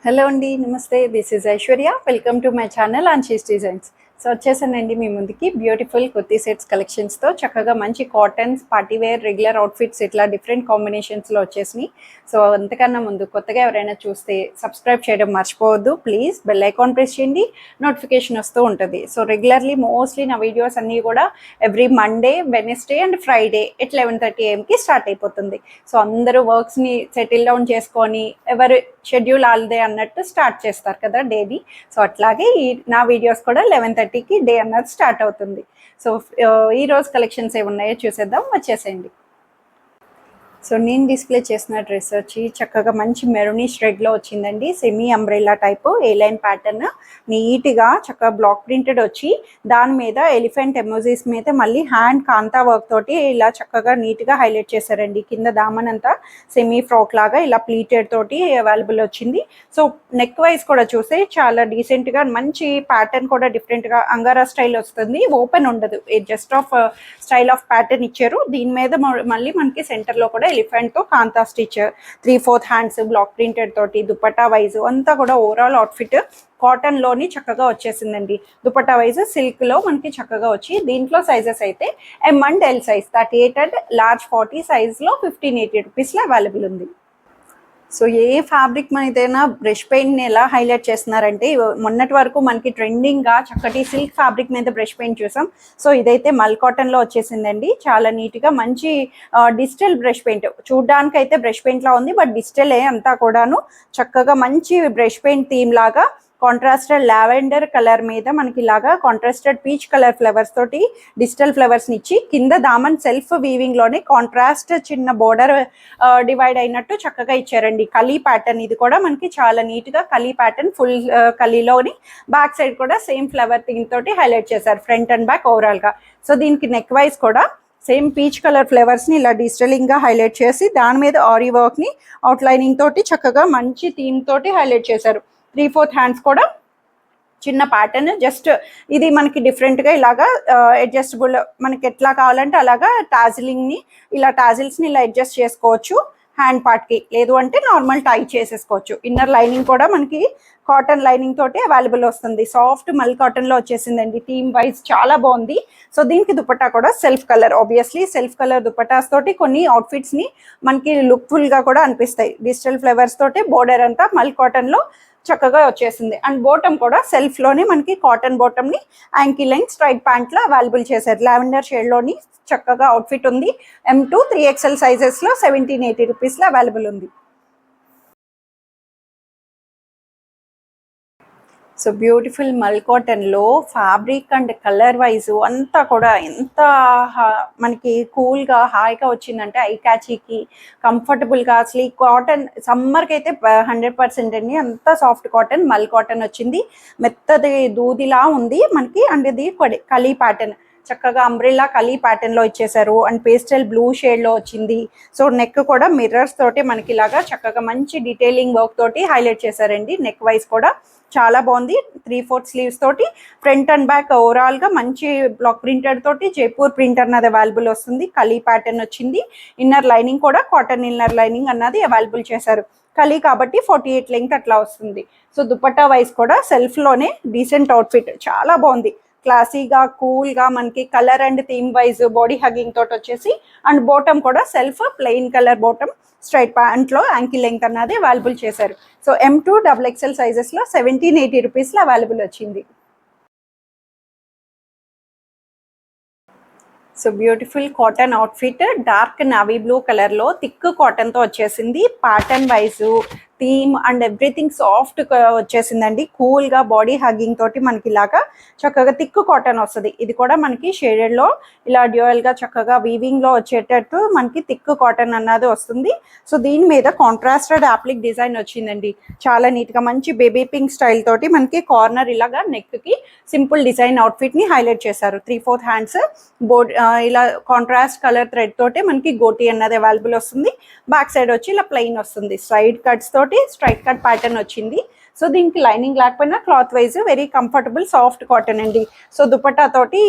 Hello అండి, నమస్తే. This is Aishwarya. Welcome to my channel Anshi's designs. So వచ్చేసానండి మీ ముందుకి బ్యూటిఫుల్ కుర్తీ సెట్స్ కలెక్షన్స్తో. చక్కగా మంచి కాటన్స్, పార్టీవేర్, రెగ్యులర్ అవుట్ఫిట్స్ ఇట్లా డిఫరెంట్ కాంబినేషన్స్లో వచ్చేసినాయి. సో అంతకన్నా ముందు కొత్తగా ఎవరైనా చూస్తే సబ్స్క్రైబ్ చేయడం మర్చిపోవద్దు ప్లీజ్. బెల్ ఐకాన్ ప్రెస్ చేయండి, నోటిఫికేషన్ వస్తూ ఉంటుంది. సో రెగ్యులర్లీ మోస్ట్లీ నా వీడియోస్ అన్నీ కూడా every Monday, Wednesday and Friday at 11:30 AM start అయిపోతుంది. సో అందరూ వర్క్స్ని సెటిల్ డౌన్ చేసుకొని ఎవరు షెడ్యూల్ ఆల్దే అన్నట్టు స్టార్ట్ చేస్తారు కదా డేని. సో అట్లాగే నా వీడియోస్ కూడా 11:30కి డే అన్నది స్టార్ట్ అవుతుంది. సో ఈరోజు కలెక్షన్స్ ఏమున్నాయో చూసేద్దాం, వచ్చేసేయండి. సో నేను డిస్ప్లే చేసిన డ్రెస్ వచ్చి చక్కగా మంచి మెరూనిష్ రెడ్లో వచ్చిందండి. సెమీ అంబ్రెల్లా టైపు ఏ లైన్ ప్యాటర్న్, నీట్గా చక్కగా బ్లాక్ ప్రింటెడ్ వచ్చి దాని మీద ఎలిఫెంట్ ఎమోజీస్ మీద మళ్ళీ హ్యాండ్ కాంతా వర్క్ తోటి ఇలా చక్కగా నీట్గా హైలైట్ చేశారండి. కింద దామన్ అంతా సెమీ ఫ్రాక్ లాగా ఇలా ప్లీటెడ్ తోటి అవైలబుల్ వచ్చింది. సో నెక్ వైజ్ కూడా చూస్తే చాలా డీసెంట్గా మంచి ప్యాటర్న్ కూడా డిఫరెంట్గా అంగారా స్టైల్ వస్తుంది. ఓపెన్ ఉండదు, just of style of pattern ఇచ్చారు. దీని మీద మళ్ళీ మనకి సెంటర్లో కూడా ఎలిఫెంట్తో కాంతా స్టిచ్, 3/4 హ్యాండ్స్ బ్లాక్ ప్రింటెడ్ తోటి దుపట్టా వైజ్ అంతా కూడా ఓవరాల్ అవుట్ఫిట్ కాటన్లోని చక్కగా వచ్చేసిందండి. దుపట్టా వైజ్ సిల్క్లో మనకి చక్కగా వచ్చి దీంట్లో సైజెస్ అయితే M and L size, 38 and large 40 సైజ్లో 1580 రూపీస్లో అవైలబుల్ ఉంది. సో ఏ ఫ్యాబ్రిక్ మన ఏదైనా బ్రష్ పెయింట్ని ఎలా హైలైట్ చేస్తున్నారంటే, మొన్నటి వరకు మనకి ట్రెండింగ్గా చక్కటి సిల్క్ ఫ్యాబ్రిక్ మీద బ్రష్ పెయింట్ చూసాం. సో ఇదైతే మల్ కాటన్లో వచ్చేసిందండి. చాలా నీట్గా మంచి డిజిటల్ బ్రష్ పెయింట్, చూడ్డానికి అయితే బ్రష్ పెయింట్లా ఉంది, బట్ డిజిటలే అంతా కూడాను. చక్కగా మంచి బ్రష్ పెయింట్ థీమ్ లాగా కాంట్రాస్టెడ్ లావెండర్ కలర్ మీద మనకి ఇలాగా కాంట్రాస్టెడ్ పీచ్ కలర్ ఫ్లవర్స్ తోటి డిజిటల్ ఫ్లవర్స్ని ఇచ్చి కింద దామన్ సెల్ఫ్ వీవింగ్లోనే కాంట్రాస్ట్ చిన్న బోర్డర్ డివైడ్ అయినట్టు చక్కగా ఇచ్చారండి. కలీ ప్యాటర్న్, ఇది కూడా మనకి చాలా నీట్గా కలీ ప్యాటర్న్, ఫుల్ కలీలోని బ్యాక్ సైడ్ కూడా సేమ్ ఫ్లవర్ థీమ్ తోటి హైలైట్ చేశారు ఫ్రంట్ అండ్ బ్యాక్ ఓవరాల్గా. సో దీనికి నెక్ వైజ్ కూడా సేమ్ పీచ్ కలర్ ఫ్లేవర్స్ని ఇలా డిజిటలింగ్గా హైలైట్ చేసి దాని మీద ఆరీ వర్క్ని అవుట్లైనింగ్ తోటి చక్కగా మంచి థీమ్ తోటి హైలైట్ చేశారు. 3/4 హ్యాండ్స్ కూడా చిన్న ప్యాటర్న్, జస్ట్ ఇది మనకి డిఫరెంట్గా ఇలాగా అడ్జస్టబుల్, మనకి ఎట్లా కావాలంటే అలాగా టాజిలింగ్ని ఇలా టాజిల్స్ని ఇలా అడ్జస్ట్ చేసుకోవచ్చు హ్యాండ్ పార్ట్కి, లేదు అంటే నార్మల్ టై చేసేసుకోవచ్చు. ఇన్నర్ లైనింగ్ కూడా మనకి కాటన్ లైనింగ్ తోటి అవైలబుల్ వస్తుంది. సాఫ్ట్ మల్ కాటన్లో వచ్చేసిందండి. థీమ్ వైజ్ చాలా బాగుంది. సో దీనికి దుపట్టా కూడా self colour, obviously self colour dupattas తోటి కొన్ని అవుట్ఫిట్స్ని మనకి లుక్ఫుల్గా కూడా అనిపిస్తాయి. డిజిటల్ ఫ్లేవర్స్ తోటి బోర్డర్ అంతా మల్ కాటన్లో చక్కగా వచ్చేసింది. అండ్ బాటమ్ కూడా సెల్ఫ్లోనే మనకి కాటన్ బాటమ్ని యాంకిల్ లెంగ్త్ స్ట్రైట్ ప్యాంట్లో అవైలబుల్ చేశారు. లావెండర్ షేడ్లోని చక్కగా అవుట్ఫిట్ ఉంది. M to 3XL సైజెస్లో 1780 రూపీస్లో అవైలబుల్ ఉంది. సో బ్యూటిఫుల్ మల్ కాటన్లో ఫ్యాబ్రిక్ అండ్ కలర్ వైజ్ అంతా కూడా ఎంత మనకి కూల్గా హాయిగా వచ్చిందంటే ఐ క్యాచీకి కంఫర్టబుల్గా. అసలు ఈ కాటన్ సమ్మర్కి అయితే 100% అండి. అంత సాఫ్ట్ కాటన్ మల్ కాటన్ వచ్చింది. మెత్తది దూదిలా ఉంది మనకి. అండ్ ఇది కలీ ప్యాటర్న్, చక్కగా అంబ్రెల్లా కలీ ప్యాటర్న్లో ఇచ్చేసారు. అండ్ పేస్టల్ బ్లూ షేడ్లో వచ్చింది. సో నెక్ కూడా మిర్రర్స్ తోటి మనకి ఇలాగా చక్కగా మంచి డీటెయిలింగ్ వర్క్ తోటి హైలైట్ చేశారండి. నెక్ వైజ్ కూడా చాలా బాగుంది. 3/4 స్లీవ్స్ తోటి ఫ్రంట్ అండ్ బ్యాక్ ఓవరాల్గా మంచి బ్లాక్ ప్రింటెడ్ తోటి జైపూర్ ప్రింట్ అన్నది అవైలబుల్ వస్తుంది. కలీ ప్యాటర్న్ వచ్చింది. ఇన్నర్ లైనింగ్ కూడా కాటన్ ఇన్నర్ లైనింగ్ అన్నది అవైలబుల్ చేశారు. కలీ కాబట్టి 48 లెంగ్త్ అట్లా వస్తుంది. సో దుపట్టా వైజ్ కూడా సెల్ఫ్లోనే డీసెంట్ అవుట్ఫిట్, చాలా బాగుంది. క్లాసీగా కూల్గా మనకి colour and theme wise body hugging తోటి వచ్చేసి, అండ్ బాటమ్ కూడా self plain colour bottom straight ప్యాంట్లో యాంకిల్ లెంగ్త్ అన్నది అవైలబుల్ చేశారు. సో M to XXL సైజెస్లో 1780 రూపీస్లో అవైలబుల్ వచ్చింది. So beautiful cotton outfit, dark navy blue కలర్లో థిక్ కాటన్తో వచ్చేసింది. Pattern wise theme and everything soft వచ్చేసిందండి. కూల్గా బాడీ హగ్గింగ్ తోటి మనకి ఇలాగా చక్కగా థిక్ కాటన్ వస్తుంది. ఇది కూడా మనకి షేడెడ్లో ఇలా డ్యూయల్గా చక్కగా వీవింగ్లో వచ్చేటట్టు మనకి థిక్ కాటన్ అన్నది వస్తుంది. సో దీని మీద కాంట్రాస్టెడ్ యాప్లిక్ డిజైన్ వచ్చిందండి. చాలా నీట్గా మంచి బేబీ పింక్ స్టైల్ తోటి మనకి కార్నర్ ఇలాగా నెక్కి సింపుల్ డిజైన్ అవుట్ఫిట్ని హైలైట్ చేశారు. 3/4 హ్యాండ్స్ ఇలా కాంట్రాస్ట్ కలర్ థ్రెడ్ తోటి మనకి గోటీ అన్నది అవైలబుల్ వస్తుంది. బ్యాక్ సైడ్ వచ్చి ఇలా ప్లెయిన్ వస్తుంది. సైడ్ కట్స్ తోటి స్ట్రైట్ కట్ ప్యాటర్న్ వచ్చింది. సో దీనికి లైనింగ్ లేకపోయినా cloth wise very comfortable soft cotton అండి. సో దుపట్టా తోటి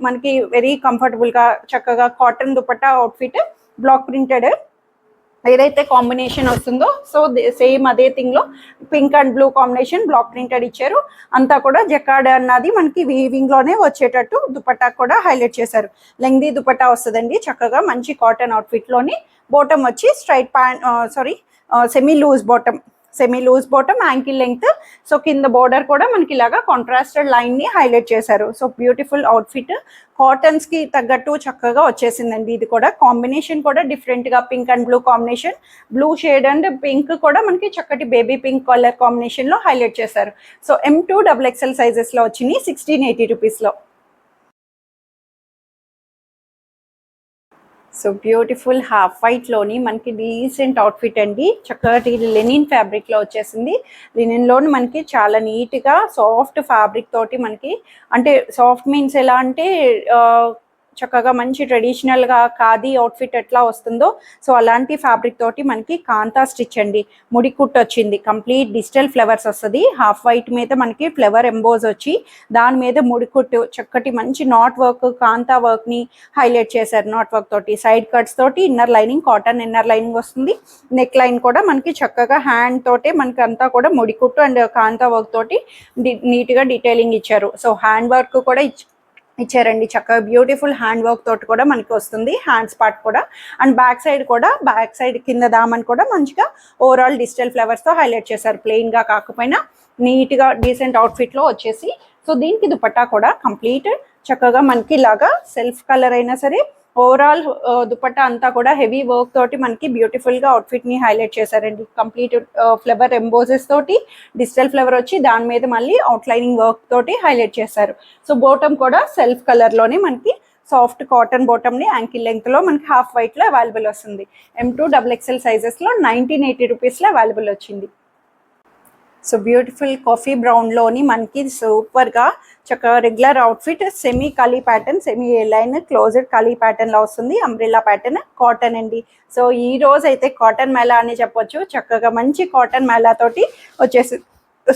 మనకి వెరీ కంఫర్టబుల్గా చక్కగా cotton dupatta outfit black printed ఏదైతే కాంబినేషన్ వస్తుందో సో సేమ్ అదే థింగ్లో pink and blue combination black printed ఇచ్చారు. అంతా కూడా జకార్డ్ అన్నది మనకి వీవింగ్లోనే వచ్చేటట్టు దుపట్టా కూడా హైలైట్ చేశారు. లెంగ్దీ దుపట్టా వస్తుందండి, చక్కగా మంచి కాటన్ అవుట్ఫిట్లోని. బాటమ్ వచ్చి straight pant semi loose bottom ankle length. So కింద బోర్డర్ కూడా మనకి ఇలాగా కాంట్రాస్టెడ్ లైన్ని హైలైట్ చేశారు. సో బ్యూటిఫుల్ అవుట్ఫిట్, కాటన్స్కి తగ్గట్టు చక్కగా వచ్చేసిందండి. ఇది కూడా కాంబినేషన్ కూడా డిఫరెంట్గా pink and blue combination, blue shade and pink కూడా మనకి చక్కటి బేబీ పింక్ కలర్ కాంబినేషన్లో హైలైట్ చేశారు. సో M2XXL సైజెస్లో వచ్చినాయి 1680 రూపీస్లో. సో బ్యూటిఫుల్ హాఫ్ వైట్లోని మనకి డీసెంట్ అవుట్ఫిట్ అండి, చక్కటి లెనిన్ ఫ్యాబ్రిక్లో వచ్చేసింది. లెనిన్లోని మనకి చాలా నీట్గా సాఫ్ట్ ఫ్యాబ్రిక్ తోటి మనకి, అంటే సాఫ్ట్ మీన్స్ ఎలా అంటే చక్కగా మంచి ట్రెడిషనల్గా ఖాదీ అవుట్ఫిట్ ఎట్లా వస్తుందో సో అలాంటి ఫ్యాబ్రిక్ తోటి మనకి కాంతా స్టిచ్ అండి. ముడి కుట్ వచ్చింది, కంప్లీట్ డిజిటల్ ఫ్లవర్స్ వస్తుంది. హాఫ్ వైట్ మీద మనకి ఫ్లవర్ ఎంబోజ్ వచ్చి దాని మీద ముడి కుట్టు చక్కటి మంచి నాట్ వర్క్ కాంతా వర్క్ని హైలైట్ చేశారు. నాట్ వర్క్ తోటి సైడ్ కట్స్ తోటి inner lining cotton inner lining వస్తుంది. నెక్ లైన్ కూడా మనకి చక్కగా హ్యాండ్ తోటే మనకి అంతా కూడా ముడి కుట్టు అండ్ కాంతా వర్క్ తోటి నీట్గా డీటెయిలింగ్ ఇచ్చారు. సో హ్యాండ్ వర్క్ కూడా ఇచ్చారండి, చక్కగా బ్యూటిఫుల్ హ్యాండ్ వర్క్ తోటి కూడా మనకి వస్తుంది. హ్యాండ్స్ పార్ట్ కూడా అండ్ బ్యాక్ సైడ్ కింద దామని కూడా మంచిగా ఓవరాల్ డిజిటల్ ఫ్లవర్స్తో హైలైట్ చేశారు. ప్లెయిన్గా కాకపోయినా నీట్గా డీసెంట్ అవుట్ఫిట్లో వచ్చేసి. సో దీనికి దుపట్టా కూడా కంప్లీట్ చక్కగా మనకి ఇలాగా సెల్ఫ్ కలర్ అయినా సరే ఓవరాల్ దుపట్టా అంతా కూడా హెవీ వర్క్ తోటి మనకి బ్యూటిఫుల్గా అవుట్ఫిట్ని హైలైట్ చేశారండి. కంప్లీట్ ఫ్లవర్ ఎంబోజెస్ తోటి డిజిటల్ ఫ్లవర్ వచ్చి దాని మీద మళ్ళీ అవుట్లైనింగ్ వర్క్ తోటి హైలైట్ చేశారు. సో బాటమ్ కూడా సెల్ఫ్ కలర్లోనే మనకి సాఫ్ట్ కాటన్ బాటమ్ని యాంకిల్ లెంగ్త్లో మనకి హాఫ్ వైట్లో అవైలబుల్ వస్తుంది. M2XXL సైజెస్లో 1980 రూపీస్లో అవైలబుల్ వచ్చింది. సో బ్యూటిఫుల్ కాఫీ బ్రౌన్లోని మనకి సూపర్గా చక్కగా రెగ్యులర్ అవుట్ఫిట్ సెమీ కలీ ప్యాటర్న్, సెమీ లైన్ క్లోజ్డ్ కలీ ప్యాటర్న్లో వస్తుంది. అంబ్రెల్లా ప్యాటర్న్ కాటన్ అండి. సో ఈ రోజు అయితే కాటన్ మేళా అని చెప్పొచ్చు, చక్కగా మంచి కాటన్ మేళా తోటి వచ్చేసి.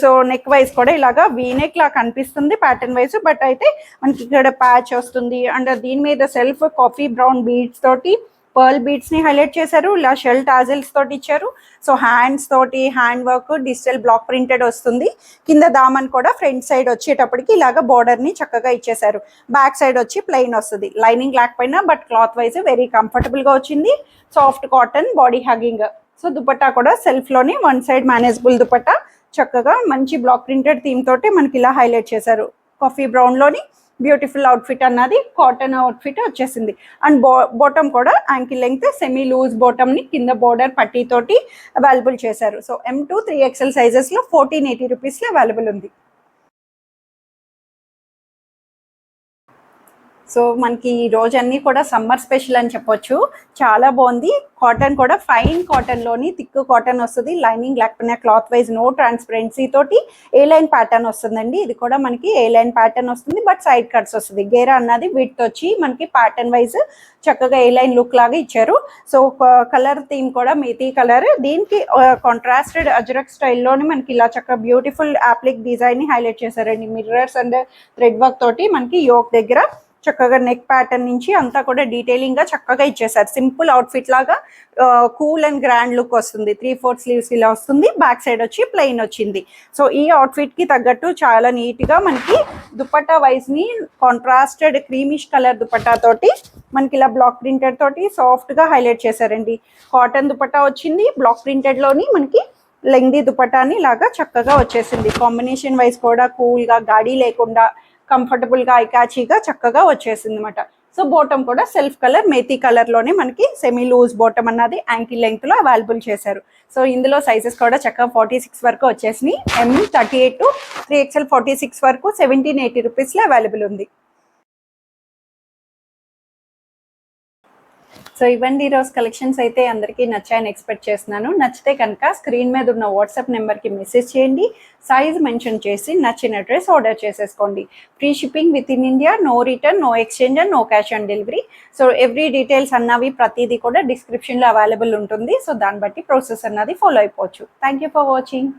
సో నెక్ వైజ్ కూడా ఇలాగా వీనెక్ లా కనిపిస్తుంది ప్యాటర్న్ వైజ్, బట్ అయితే మనకి ఇక్కడ ప్యాచ్ వస్తుంది అండ్ దీని మీద సెల్ఫ్ కాఫీ బ్రౌన్ బీడ్స్ తోటి పర్ల్ బీడ్స్ని హైలైట్ చేశారు. ఇలా షెల్ టాజిల్స్ తోటి ఇచ్చారు. సో హ్యాండ్స్ తోటి hand work digital block printed వస్తుంది. కింద దామన్ కూడా ఫ్రంట్ సైడ్ వచ్చేటప్పటికి ఇలాగ బార్డర్ని చక్కగా ఇచ్చేశారు. బ్యాక్ సైడ్ వచ్చి ప్లెయిన్ వస్తుంది, లైనింగ్ లేకపోయినా బట్ క్లాత్ వైజ్ వెరీ కంఫర్టబుల్గా వచ్చింది. Soft cotton body hugging. So dupatta కూడా సెల్ఫ్లోని వన్ సైడ్ మేనేజబుల్ దుపట్టా చక్కగా మంచి బ్లాక్ ప్రింటెడ్ థీమ్ తోటి మనకి ఇలా హైలైట్ చేశారు. కాఫీ బ్రౌన్లోని బ్యూటిఫుల్ అవుట్ఫిట్ అన్నది కాటన్ అవుట్ఫిట్ వచ్చేసింది. అండ్ బాటమ్ కూడా యాంకిల్ లెంగ్త్ సెమీ లూజ్ బాటమ్ని కింద బోర్డర్ పట్టీతోటి అవైలబుల్ చేశారు. సో M2XXL సైజెస్లో 1480 రూపీస్లో అవైలబుల్ ఉంది. సో మనకి ఈ రోజు అన్నీ కూడా సమ్మర్ స్పెషల్ అని చెప్పొచ్చు, చాలా బాగుంది. కాటన్ కూడా ఫైన్ కాటన్లోని థిక్ కాటన్ వస్తుంది. లైనింగ్ లేకపోయినా క్లాత్ వైజ్ నో ట్రాన్స్పరెన్సీ తోటి ఏ లైన్ ప్యాటర్న్ వస్తుందండి. ఇది కూడా మనకి ఏ లైన్ ప్యాటర్న్ వస్తుంది బట్ సైడ్ కట్స్ వస్తుంది. గేరా అన్నది విడ్త్ వచ్చి మనకి ప్యాటర్న్ వైజ్ చక్కగా ఏ లైన్ లుక్ లాగా ఇచ్చారు. సో కలర్ థీమ్ కూడా మేతీ కలర్, దీనికి కాంట్రాస్టెడ్ అజ్రక్ స్టైల్లోని మనకి ఇలా చక్కగా బ్యూటిఫుల్ యాప్లిక్ డిజైన్ని హైలైట్ చేశారండి. మిర్రర్స్ అండ్ థ్రెడ్ వర్క్ తోటి మనకి యోక్ దగ్గర చక్కగా నెక్ ప్యాటర్న్ నుంచి అంతా కూడా డీటెయిలింగ్గా చక్కగా ఇచ్చేసారు. సింపుల్ అవుట్ఫిట్ లాగా కూల్ అండ్ గ్రాండ్ లుక్ వస్తుంది. 3/4 స్లీవ్స్ ఇలా వస్తుంది. బ్యాక్ సైడ్ వచ్చి ప్లెయిన్ వచ్చింది. సో ఈ అవుట్ఫిట్కి తగ్గట్టు చాలా నీట్గా మనకి దుపట్టా వైజ్ని కాంట్రాస్టెడ్ క్రీమిష్ కలర్ దుపట్టా తోటి మనకి ఇలా బ్లాక్ ప్రింటెడ్ తోటి సాఫ్ట్గా హైలైట్ చేశారండి. కాటన్ దుపట్టా వచ్చింది. బ్లాక్ ప్రింటెడ్లోని మనకి లెంగ్దీ దుపట్టాని లాగా చక్కగా వచ్చేసింది. కాంబినేషన్ వైజ్ కూడా కూల్గా గాడి లేకుండా కంఫర్టబుల్గా ఐకాచీగా చక్కగా వచ్చేసింది అనమాట. సో బాటమ్ కూడా సెల్ఫ్ కలర్ మేతీ కలర్లోనే మనకి సెమీ లూజ్ బాటమ్ అన్నది యాంకిల్ లెంగ్త్లో అవైలబుల్ చేశారు. సో ఇందులో సైజెస్ కూడా చక్కగా 46 వరకు వచ్చేసినాయి. M38 to 3XL 46 వరకు 1780 రూపీస్లో అవైలబుల్ ఉంది. సో ఇవన్నీ ఈరోజు కలెక్షన్స్ అయితే అందరికీ నచ్చాయని ఎక్స్పెక్ట్ చేస్తున్నాను. నచ్చితే కనుక స్క్రీన్ మీద ఉన్న వాట్సాప్ నెంబర్కి మెసేజ్ చేయండి, సైజ్ మెన్షన్ చేసి నచ్చిన డ్రెస్ ఆర్డర్ చేసేసుకోండి. Free shipping within India, no return, no exchange and no cash on delivery. So every details అన్నవి ప్రతిదీ కూడా డిస్క్రిప్షన్లో అవైలబుల్ ఉంటుంది. సో దాన్ని బట్టి ప్రాసెస్ అన్నది ఫాలో అయిపోవచ్చు. Thank you for watching.